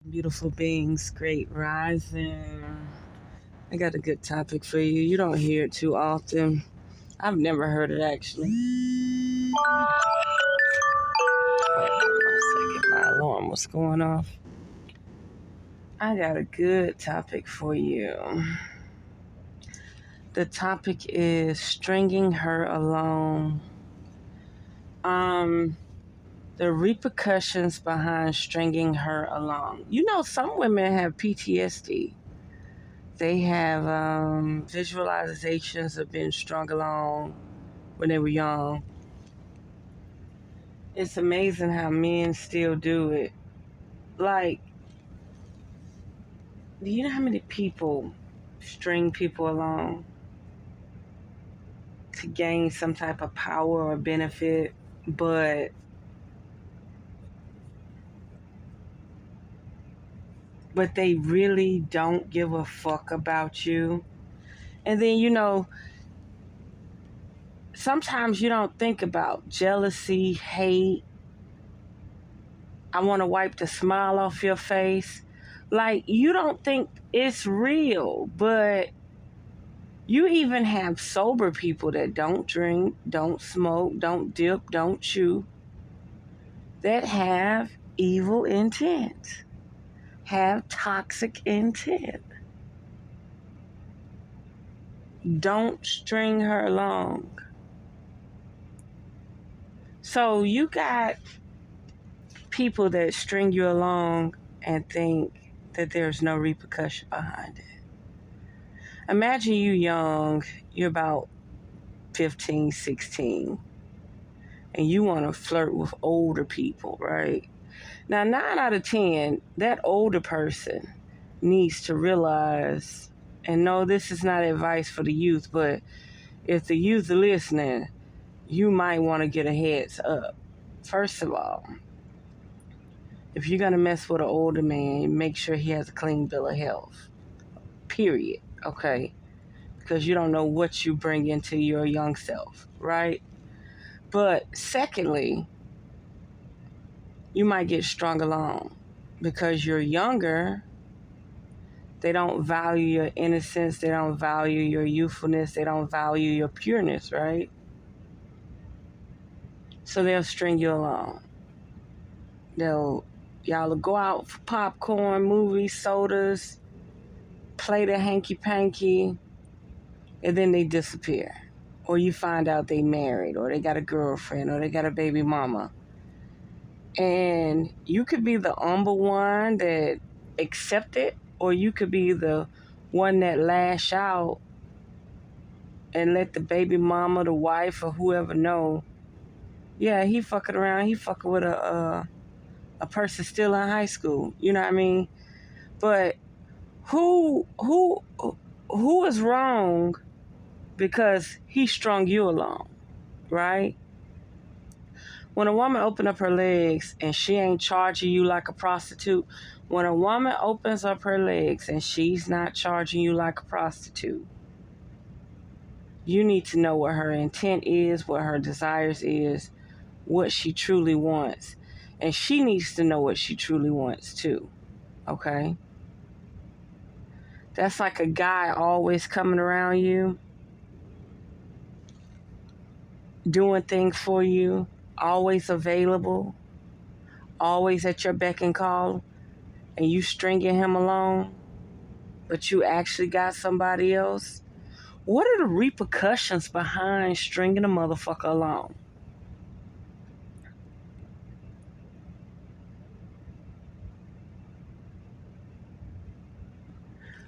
Beautiful beings, great rising. I got a good topic for you. You don't hear it too often. I've never heard it actually. Hold on 1 second, my alarm was going off. I got a good topic for you. The topic is stringing her along. The repercussions behind stringing her along. You know, some women have PTSD. They have visualizations of being strung along when they were young. It's amazing how men still do it. Like, do you know how many people string people along to gain some type of power or benefit, but they really don't give a fuck about you? And then, you know, sometimes you don't think about jealousy, hate. I want to wipe the smile off your face. Like, you don't think it's real, but you even have sober people that don't drink, don't smoke, don't dip, don't chew, that have evil intent, have toxic intent. Don't string her along. So you got people that string you along and think that there's no repercussion behind it. Imagine you young, you're about 15, 16, and you want to flirt with older people, right? Now, 9 out of 10, that older person needs to realize, and no, this is not advice for the youth, but if the youth are listening, you might want to get a heads up. First of all, if you're going to mess with an older man, make sure he has a clean bill of health. Period. Okay? Because you don't know what you bring into your young self, right? But secondly, you might get strung along because you're younger. They don't value your innocence. They don't value your youthfulness. They don't value your pureness, right? So they'll string you along. Y'all will go out for popcorn, movies, sodas, play the hanky-panky, and then they disappear. Or you find out they married, or they got a girlfriend, or they got a baby mama. And you could be the humble one that accept it, or you could be the one that lash out and let the baby mama, the wife, or whoever know, yeah, he fucking around, he fucking with a person still in high school. You know what I mean? But who is wrong because he strung you along, right? When a woman opens up her legs and she ain't charging you like a prostitute, when a woman opens up her legs and she's not charging you like a prostitute, you need to know what her intent is, what her desires is, what she truly wants. And she needs to know what she truly wants too, okay? That's like a guy always coming around you, doing things for you, always available, always at your beck and call, and you stringing him along, but you actually got somebody else. What are the repercussions behind stringing a motherfucker along?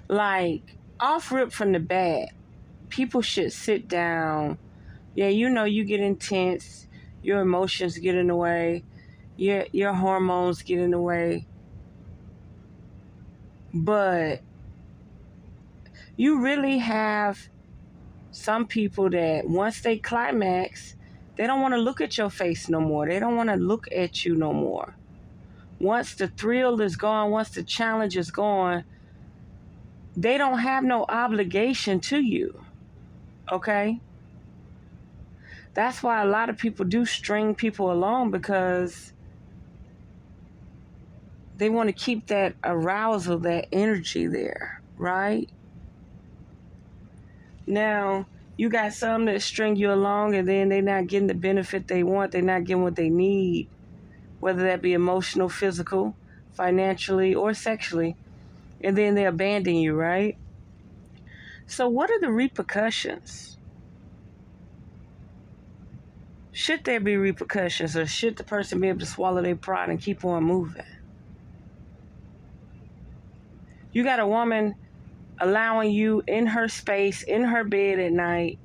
Like, off rip from the bat, people should sit down. Yeah, you know, you get intense, your emotions get in the way, your hormones get in the way. But you really have some people that once they climax, they don't want to look at your face no more. They don't want to look at you no more. Once the thrill is gone, once the challenge is gone, they don't have no obligation to you, okay? That's why a lot of people do string people along, because They want to keep that arousal, that energy there, right? Now, you got some that string you along and then they're not getting the benefit they want. They're not getting what they need, whether that be emotional, physical, financially, or sexually. And then they abandon you, right? So what are the repercussions? Should there be repercussions, or should the person be able to swallow their pride and keep on moving? You got a woman allowing you in her space, in her bed at night.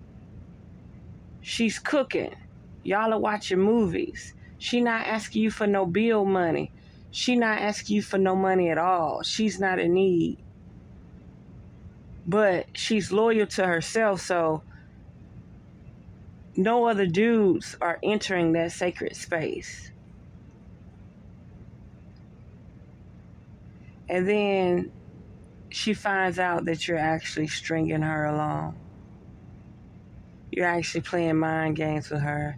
She's cooking. Y'all are watching movies. She not asking you for no bill money. She not asking you for no money at all. She's not in need. But she's loyal to herself, so no other dudes are entering that sacred space. And then she finds out that you're actually stringing her along. You're actually playing mind games with her.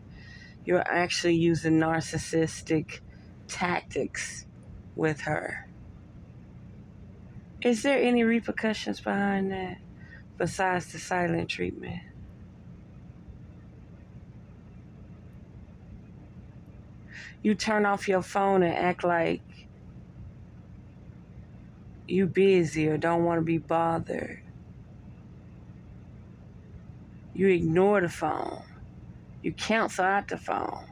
You're actually using narcissistic tactics with her. Is there any repercussions behind that besides the silent treatment? You turn off your phone and act like you busy or don't want to be bothered. You ignore the phone. You cancel out the phone.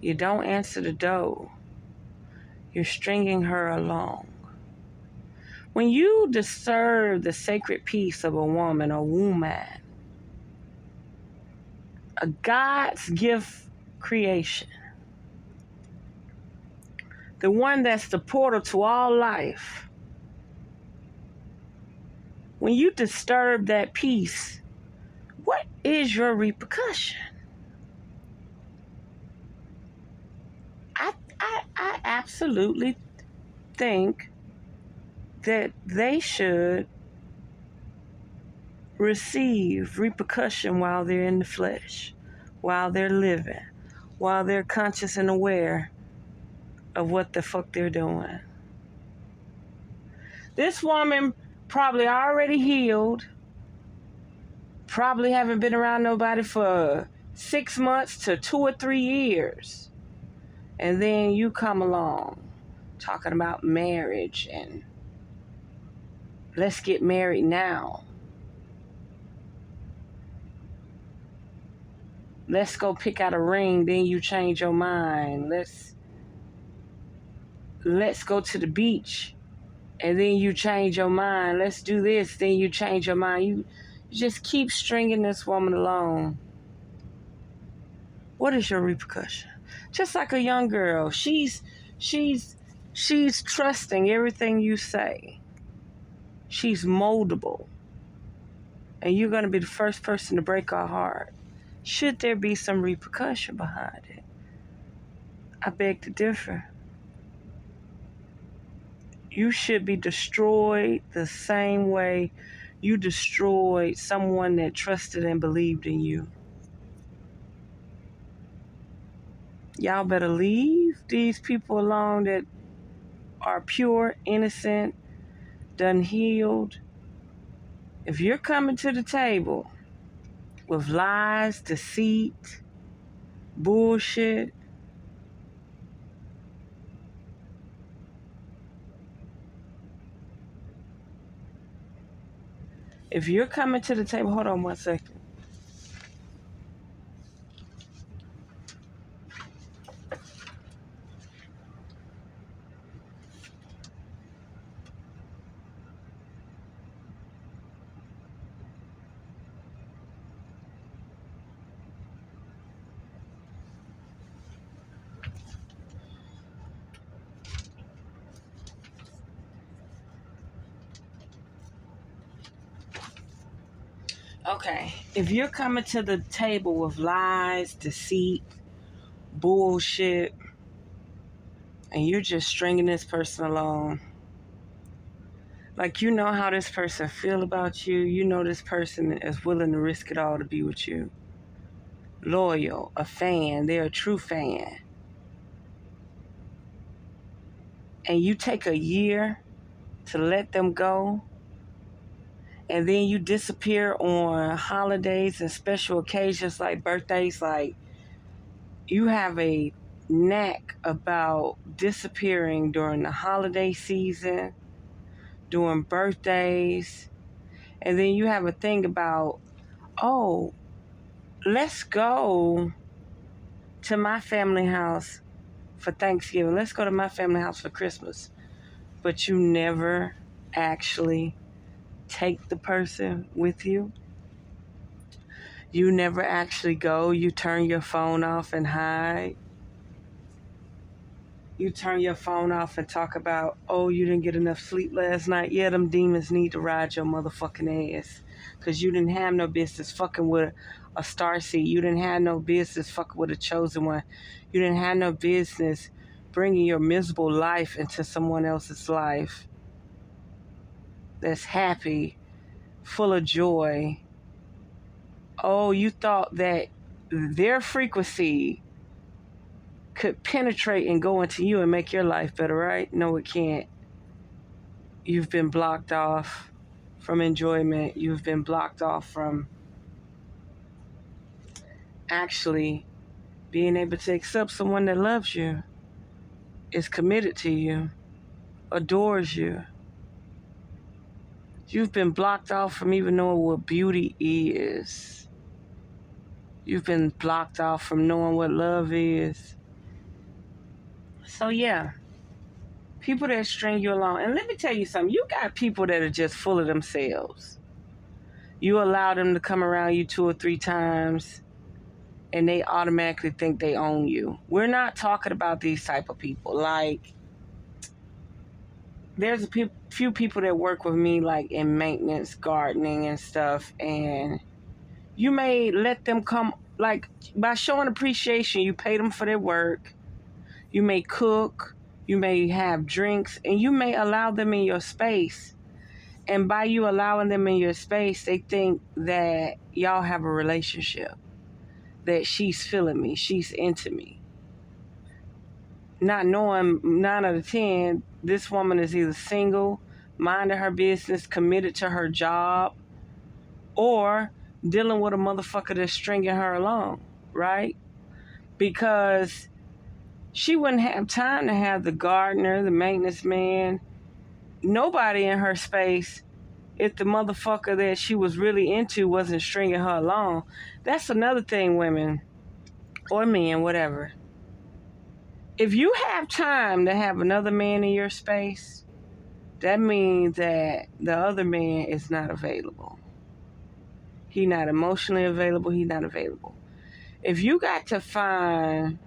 You don't answer the door. You're stringing her along. When you disturb the sacred peace of a woman or woman, a God's gift creation, the one that's the portal to all life, when you disturb that peace, what is your repercussion? I absolutely think that they should receive repercussion while they're in the flesh, while they're living, while they're conscious and aware of what the fuck they're doing. This woman probably already healed, probably haven't been around nobody for 6 months to 2 or 3 years. And then you come along talking about marriage and let's get married now. Let's go pick out a ring, then you change your mind. Let's go to the beach, and then you change your mind. Let's do this, then you change your mind. You just keep stringing this woman along. What is your repercussion? Just like a young girl, she's trusting everything you say. She's moldable. And you're going to be the first person to break her heart. Should there be some repercussion behind it? I beg to differ. You should be destroyed the same way you destroyed someone that trusted and believed in you. Y'all better leave these people alone that are pure, innocent, done healed. If you're coming to the table with lies, deceit, bullshit, if you're coming to the table, hold on 1 second. Okay, if you're coming to the table with lies, deceit, bullshit, and you're just stringing this person along, like you know how this person feel about you, you know this person is willing to risk it all to be with you. Loyal, a fan, they're a true fan. and you take a year to let them go, and then you disappear on holidays and special occasions like birthdays, like you have a knack about disappearing during the holiday season, during birthdays, and then you have a thing about, oh, let's go to my family house for Thanksgiving. Let's go to my family house for Christmas. But you never actually take the person with you. You never actually go. You turn your phone off and hide. You turn your phone off and talk about, oh, you didn't get enough sleep last night. Yeah, them demons need to ride your motherfucking ass. Because you didn't have no business fucking with a starseed. You didn't have no business fucking with a chosen one. You didn't have no business bringing your miserable life into someone else's life that's happy, full of joy. Oh, you thought that their frequency could penetrate and go into you and make your life better, right? No, it can't. You've been blocked off from enjoyment. You've been blocked off from actually being able to accept someone that loves you, is committed to you, adores you. You've been blocked off from even knowing what beauty is. You've been blocked off from knowing what love is. So yeah, people that string you along. And let me tell you something. You got people that are just full of themselves. You allow them to come around you 2 or 3 times, and they automatically think they own you. We're not talking about these type of people. Like, there's a few people that work with me, like in maintenance, gardening and stuff, and you may let them come, like, by showing appreciation, you pay them for their work. You may cook, you may have drinks, and you may allow them in your space. And by you allowing them in your space, they think that y'all have a relationship, that she's feeling me, she's into me. Not knowing 9 out of 10, this woman is either single, minding her business, committed to her job, or dealing with a motherfucker that's stringing her along, right? Because she wouldn't have time to have the gardener, the maintenance man, nobody in her space if the motherfucker that she was really into wasn't stringing her along. That's another thing, women or men, whatever. If you have time to have another man in your space, that means that the other man is not available. He's not emotionally available. He's not available. If you got to find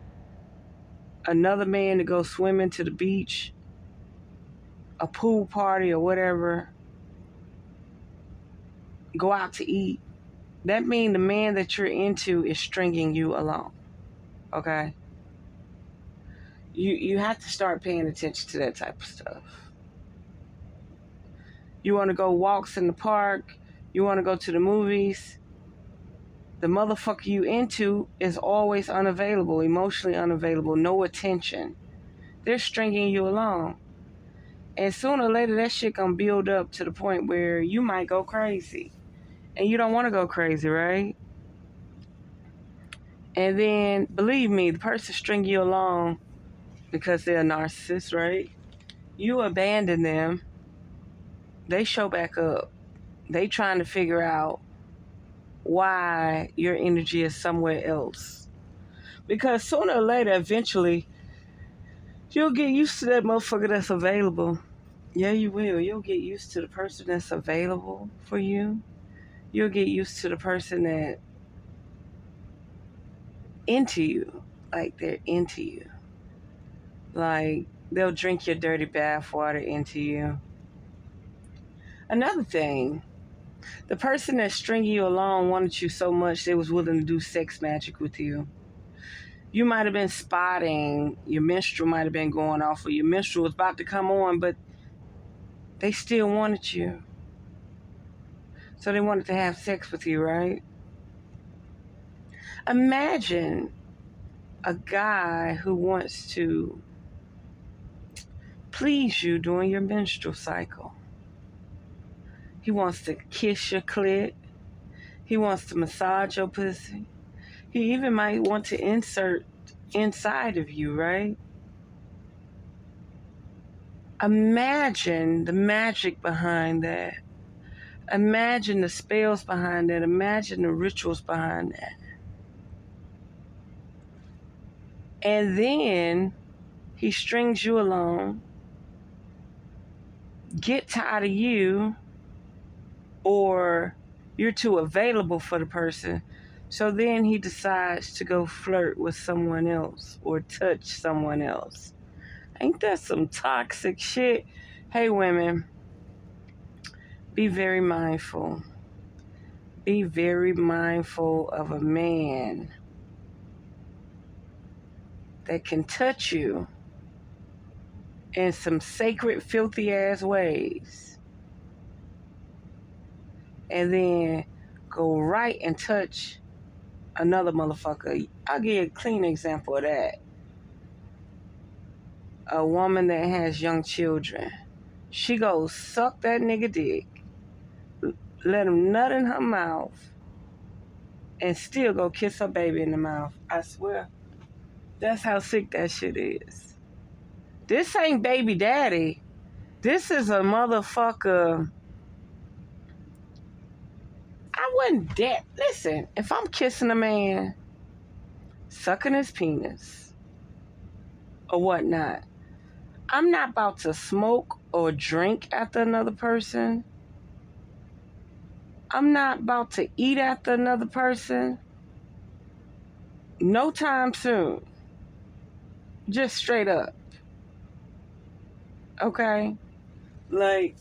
another man to go swimming to the beach, a pool party or whatever, go out to eat, that means the man that you're into is stringing you along. Okay? You have to start paying attention to that type of stuff. You want to go walks in the park, you want to go to the movies, the motherfucker you into is always unavailable, emotionally unavailable, no attention. They're stringing you along. And sooner or later, that shit gonna build up to the point where you might go crazy. And you don't want to go crazy, right? And then, believe me, the person stringing you along because they're a narcissist, right? You abandon them. They show back up. They trying to figure out why your energy is somewhere else. Because sooner or later, eventually, you'll get used to that motherfucker that's available. Yeah, you will. You'll get used to the person that's available for you. You'll get used to the person that into you. Like, they're into you. Like, they'll drink your dirty bath water into you. Another thing, the person that's stringing you along wanted you so much they was willing to do sex magic with you. You might have been spotting, your menstrual might have been going off, or your menstrual was about to come on, but they still wanted you. So they wanted to have sex with you, right? Imagine a guy who wants to please you during your menstrual cycle. He wants to kiss your clit. He wants to massage your pussy. He even might want to insert inside of you, right? Imagine the magic behind that. Imagine the spells behind that. Imagine the rituals behind that. And then he strings you along, get tired of you, or you're too available for the person. So then he decides to go flirt with someone else or touch someone else. Ain't that some toxic shit? Hey, women, be very mindful. Be very mindful of a man that can touch you in some sacred, filthy ass ways, and then go right and touch another motherfucker. I'll give you a clean example of that. A woman that has young children. She goes suck that nigga dick, let him nut in her mouth, and still go kiss her baby in the mouth. I swear. That's how sick that shit is. This ain't baby daddy. This is a motherfucker. I wouldn't dare. Listen, if I'm kissing a man, sucking his penis, or whatnot, I'm not about to smoke or drink after another person. I'm not about to eat after another person. No time soon. Just straight up. Okay? Like,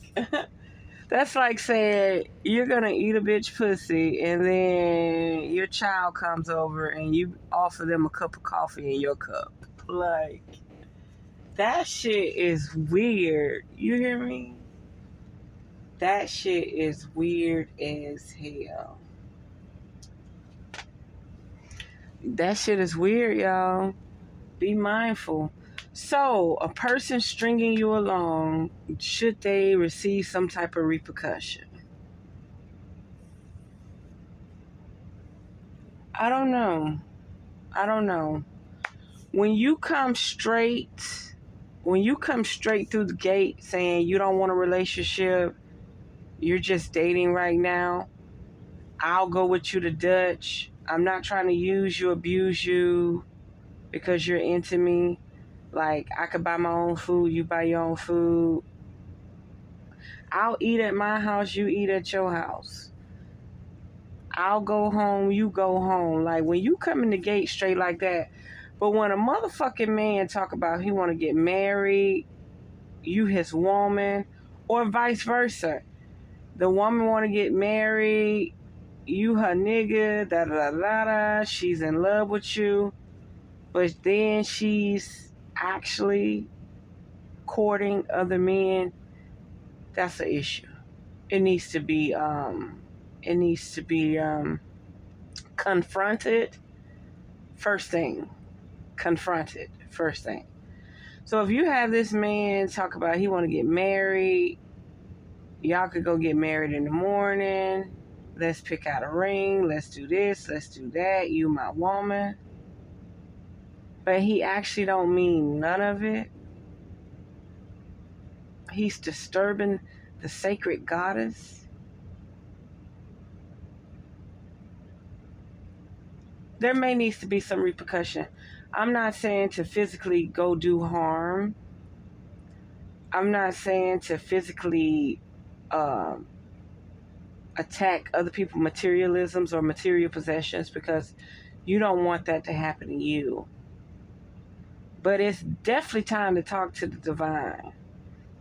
that's like saying you're gonna eat a bitch pussy and then your child comes over and you offer them a cup of coffee in your cup. Like, that shit is weird. You hear me? That shit is weird as hell. That shit is weird, y'all. Be mindful. So, a person stringing you along, should they receive some type of repercussion? I don't know. When you come straight through the gate saying you don't want a relationship, you're just dating right now, I'll go with you to Dutch. I'm not trying to use you, abuse you because you're into me. Like, I could buy my own food, you buy your own food. I'll eat at my house, you eat at your house. I'll go home, you go home. Like, when you come in the gate straight like that. But when a motherfucking man talk about he want to get married, you his woman, or vice versa. The woman want to get married, you her nigga, da-da-da-da-da, she's in love with you, but then she's actually courting other men, that's an issue. It needs to be confronted first thing. So if you have this man talk about he want to get married, y'all could go get married in the morning. Let's pick out a ring. Let's do this. Let's do that. You my woman. But he actually don't mean none of it. He's disturbing the sacred goddess. There may need to be some repercussion. I'm not saying to physically go do harm. I'm not saying to physically attack other people's materialisms or material possessions, because you don't want that to happen to you. But it's definitely time to talk to the divine.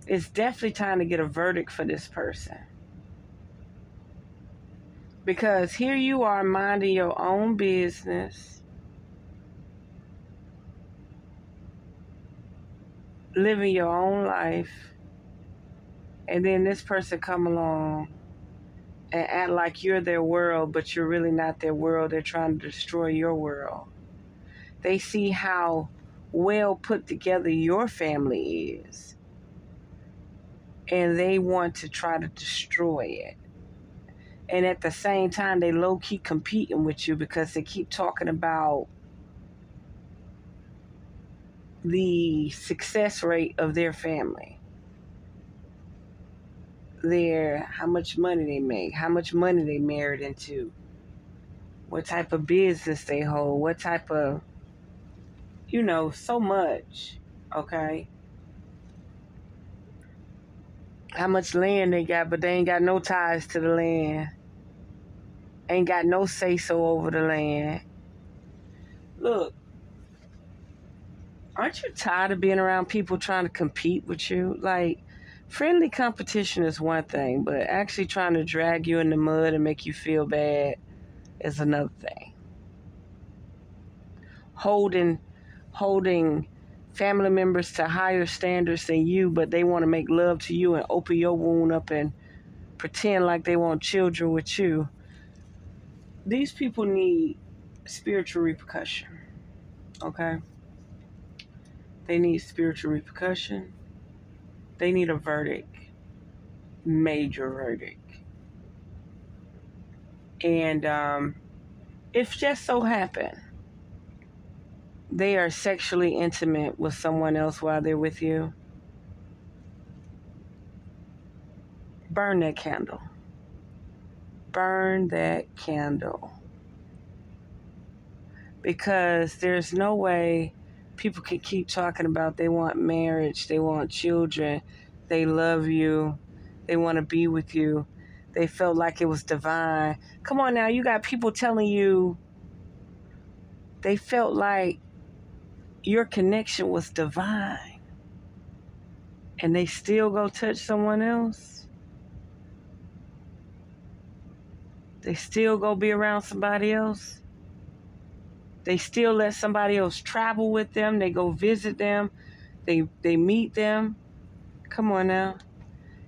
It's definitely time to get a verdict for this person. Because here you are minding your own business, living your own life, and then this person come along and act like you're their world, but you're really not their world. They're trying to destroy your world. They see how well put together your family is. and they want to try to destroy it. And at the same time, they low-key competing with you because they keep talking about the success rate of their family, how much money they make, how much money they married into, what type of business they hold, what type of, so much, okay? How much land they got, but they ain't got no ties to the land. Ain't got no say-so over the land. Look, aren't you tired of being around people trying to compete with you? Like, friendly competition is one thing, but actually trying to drag you in the mud and make you feel bad is another thing. Holding family members to higher standards than you, but they want to make love to you and open your wound up and pretend like they want children with you. These people need spiritual repercussion, okay? They need spiritual repercussion. They need a verdict, major verdict. And if just so happen they are sexually intimate with someone else while they're with you, burn that candle. Burn that candle. Because there's no way people can keep talking about they want marriage, they want children, they love you, they want to be with you, they felt like it was divine. Come on now, you got people telling you they felt like your connection was divine, and they still go touch someone else. They still go be around somebody else. They still let somebody else travel with them. They go visit them. They meet them. Come on now.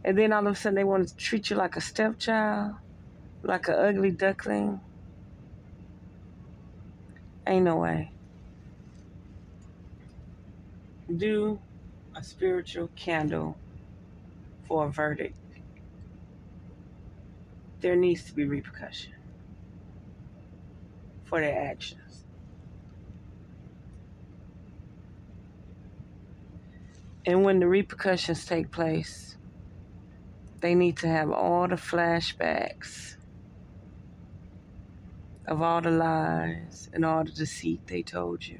And then all of a sudden they want to treat you like a stepchild, like an ugly duckling. Ain't no way. Do a spiritual candle for a verdict. There needs to be repercussion for their actions. And when the repercussions take place, they need to have all the flashbacks of all the lies and all the deceit they told you.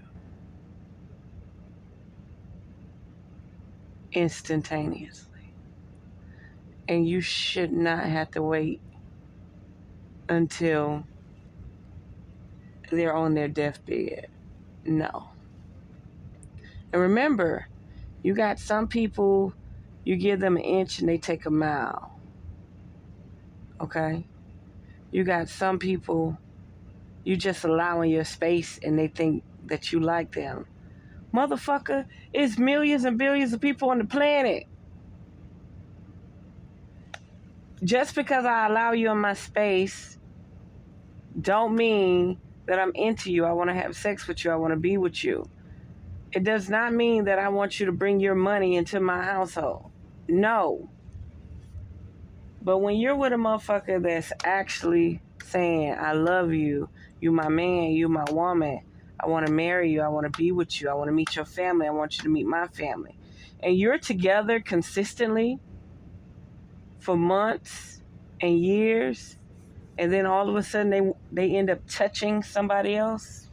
Instantaneously. And you should not have to wait until they're on their deathbed. No. And remember, you got some people, you give them an inch and they take a mile. Okay? You got some people, you just allowing your space and they think that you like them. Motherfucker, it's millions and billions of people on the planet. Just because I allow you in my space don't mean that I'm into you. I want to have sex with you. I want to be with you. It does not mean that I want you to bring your money into my household. No. But when you're with a motherfucker that's actually saying, I love you, you my man, you my woman, I want to marry you, I want to be with you, I want to meet your family, I want you to meet my family, and you're together consistently for months and years, and then all of a sudden they end up touching somebody else,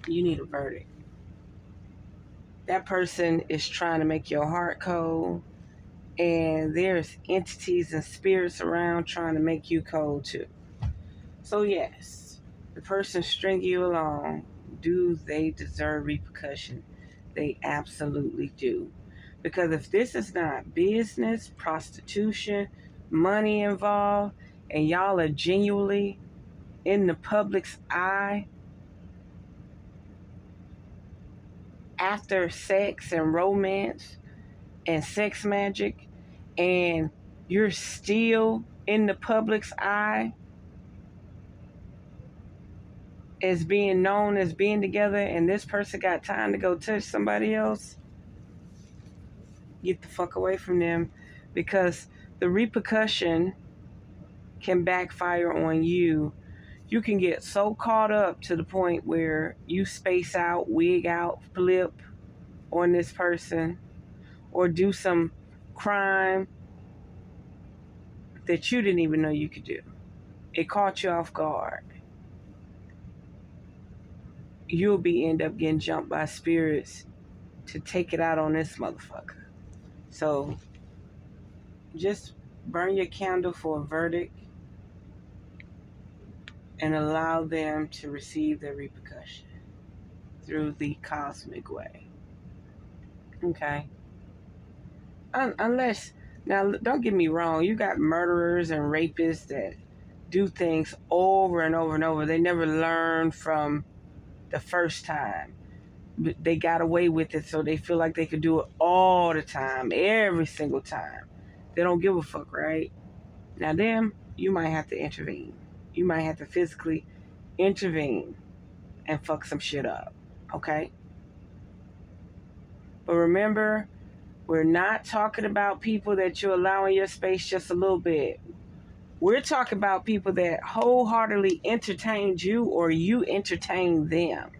you need a verdict. That person is trying to make your heart cold, and there's entities and spirits around trying to make you cold too. So yes, the person stringing you along, do they deserve repercussion? They absolutely do. Because if this is not business, prostitution, money involved, and y'all are genuinely in the public's eye after sex and romance and sex magic, and you're still in the public's eye as being known as being together, and this person got time to go touch somebody else, get the fuck away from them, because the repercussion can backfire on you. You can get so caught up to the point where you space out, wig out, flip on this person, or do some crime that you didn't even know you could do. It caught you off guard. You'll end up getting jumped by spirits to take it out on this motherfucker. So just burn your candle for a verdict and allow them to receive their repercussion through the cosmic way. Okay? Unless, now don't get me wrong, you got murderers and rapists that do things over and over and over. They never learn from the first time. They got away with it, so they feel like they could do it all the time, every single time. They don't give a fuck, right? Now them, you might have to intervene. You might have to physically intervene and fuck some shit up, okay? But remember, we're not talking about people that you allow in your space just a little bit. We're talking about people that wholeheartedly entertained you or you entertained them.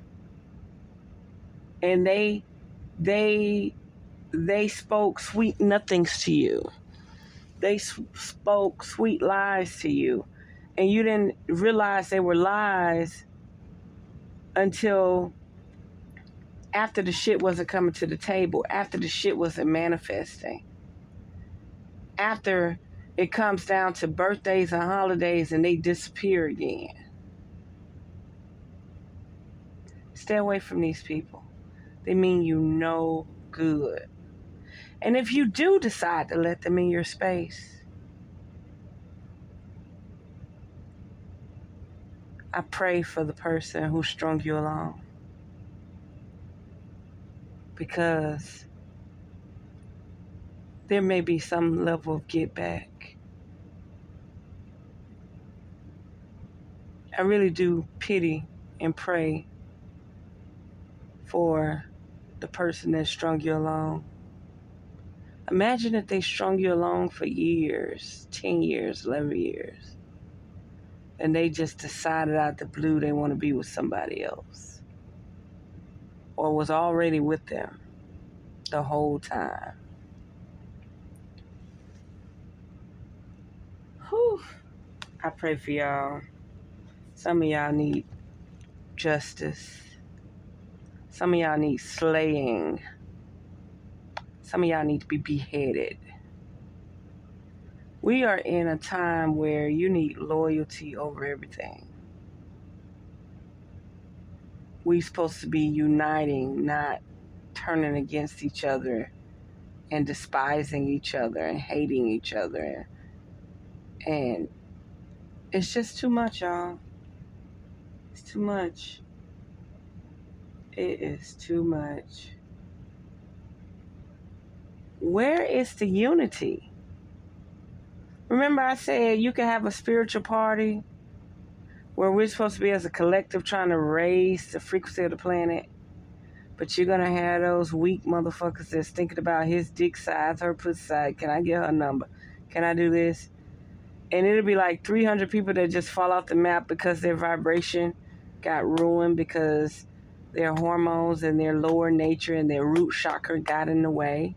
And they spoke sweet nothings to you. They spoke sweet lies to you. And you didn't realize they were lies until after the shit wasn't coming to the table, after the shit wasn't manifesting, after it comes down to birthdays and holidays and they disappear again. Stay away from these people. They mean you no good. And if you do decide to let them in your space, I pray for the person who strung you along. Because there may be some level of get back. I really do pity and pray for the person that strung you along. Imagine if they strung you along for years, 10 years, 11 years, and they just decided out the blue they want to be with somebody else, or was already with them the whole time. Whew. I pray for y'all. Some of y'all need justice. Some of y'all need slaying. Some of y'all need to be beheaded. We are in a time where you need loyalty over everything. We're supposed to be uniting, not turning against each other and despising each other and hating each other. And it's just too much, y'all. It's too much. It is too much. Where is the unity? Remember I said you can have a spiritual party where we're supposed to be as a collective trying to raise the frequency of the planet, but you're going to have those weak motherfuckers that's thinking about his dick size, her pussy size. Can I get her number? Can I do this? And it'll be like 300 people that just fall off the map because their vibration got ruined, because their hormones and their lower nature and their root chakra got in the way.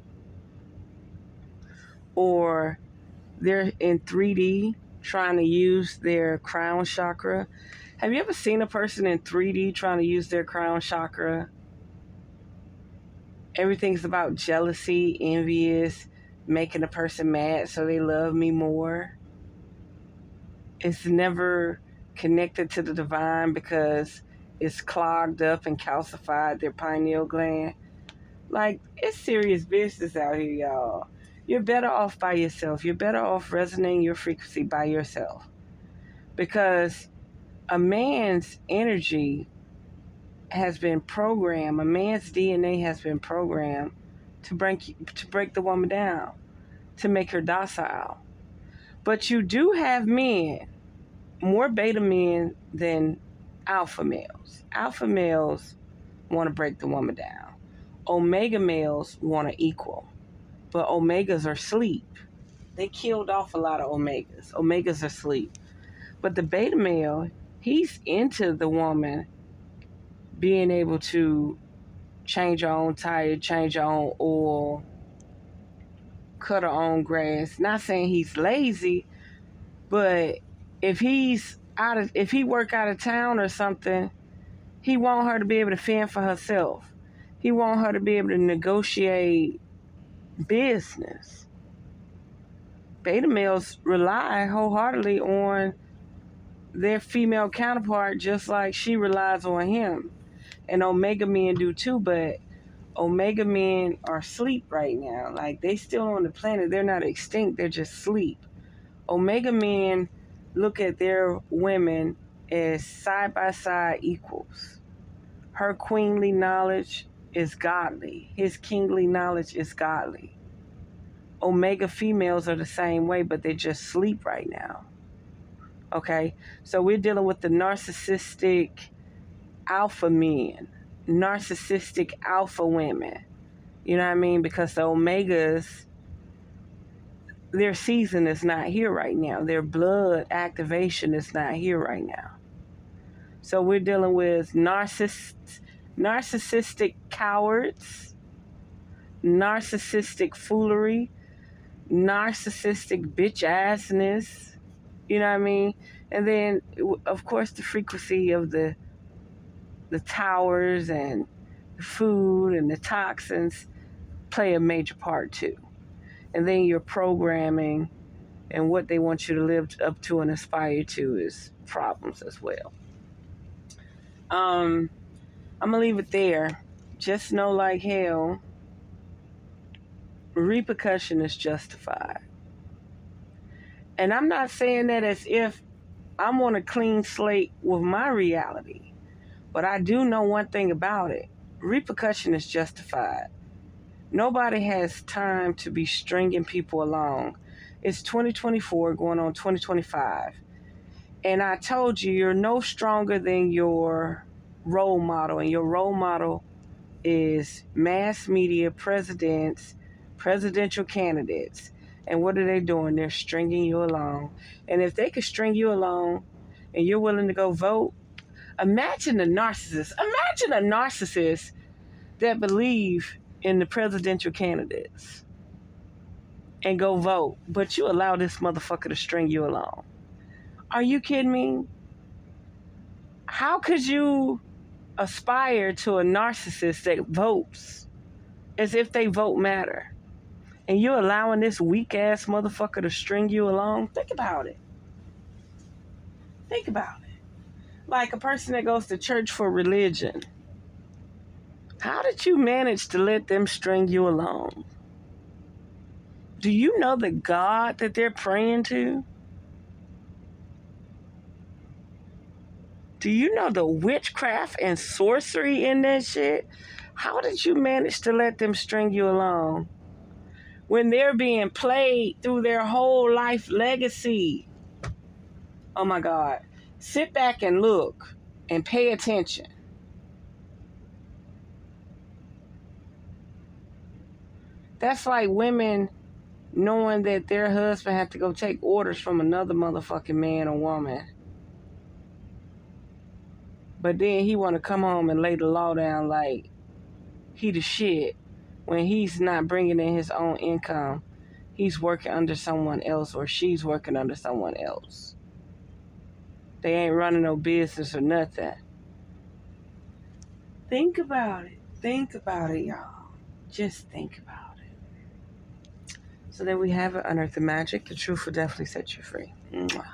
Or they're in 3D trying to use their crown chakra. Have you ever seen a person in 3D trying to use their crown chakra? Everything's about jealousy, envious, making a person mad so they love me more. It's never connected to the divine because it's clogged up and calcified their pineal gland. Like, it's serious business out here, y'all. You're better off by yourself. You're better off resonating your frequency by yourself. Because a man's energy has been programmed, a man's DNA has been programmed to break the woman down, to make her docile. But you do have men, more beta men than alpha males. Alpha males want to break the woman down. Omega males want to equal. But omegas are asleep. They killed off a lot of omegas. Omegas are asleep. But the beta male, he's into the woman being able to change her own tire, change her own oil, cut her own grass. Not saying he's lazy, but if he work out of town or something, he want her to be able to fend for herself. He want her to be able to negotiate business. Beta males rely wholeheartedly on their female counterpart just like she relies on him. And Omega men do too, but Omega men are asleep right now. Like, they still on the planet. They're not extinct. They're just asleep. Omega men look at their women as side-by-side equals. Her queenly knowledge is godly. His kingly knowledge is godly. Omega females are the same way, but they just sleep right now. Okay? So we're dealing with the narcissistic alpha men, narcissistic alpha women. You know what I mean? Because the Omegas, their season is not here right now. Their blood activation is not here right now. So we're dealing with narcissistic cowards, narcissistic foolery, narcissistic bitch assness. You know what I mean? And then, of course, the frequency of the towers and the food and the toxins play a major part too. And then your programming and what they want you to live up to and aspire to is problems as well. I'm gonna leave it there. Just know, like hell, repercussion is justified. And I'm not saying that as if I'm on a clean slate with my reality, but I do know one thing about it. Repercussion is justified. Nobody has time to be stringing people along. It's 2024 going on 2025. And I told you, you're no stronger than your role model. And your role model is mass media presidents, presidential candidates. And what are they doing? They're stringing you along. And if they could string you along and you're willing to go vote, imagine a narcissist. Imagine a narcissist that believe in the presidential candidates and go vote, but you allow this motherfucker to string you along. Are you kidding me? How could you aspire to a narcissist that votes as if they vote matter? And you're allowing this weak-ass motherfucker to string you along? Think about it. Think about it. Like a person that goes to church for religion. How did you manage to let them string you along? Do you know the God that they're praying to? Do you know the witchcraft and sorcery in that shit? How did you manage to let them string you along when they're being played through their whole life legacy? Oh my God. Sit back and look and pay attention. That's like women knowing that their husband had to go take orders from another motherfucking man or woman. But then he want to come home and lay the law down like he the shit when he's not bringing in his own income. He's working under someone else or she's working under someone else. They ain't running no business or nothing. Think about it. Think about it, y'all. Just think about it. So there we have it. Unearth the magic. The truth will definitely set you free. Mwah.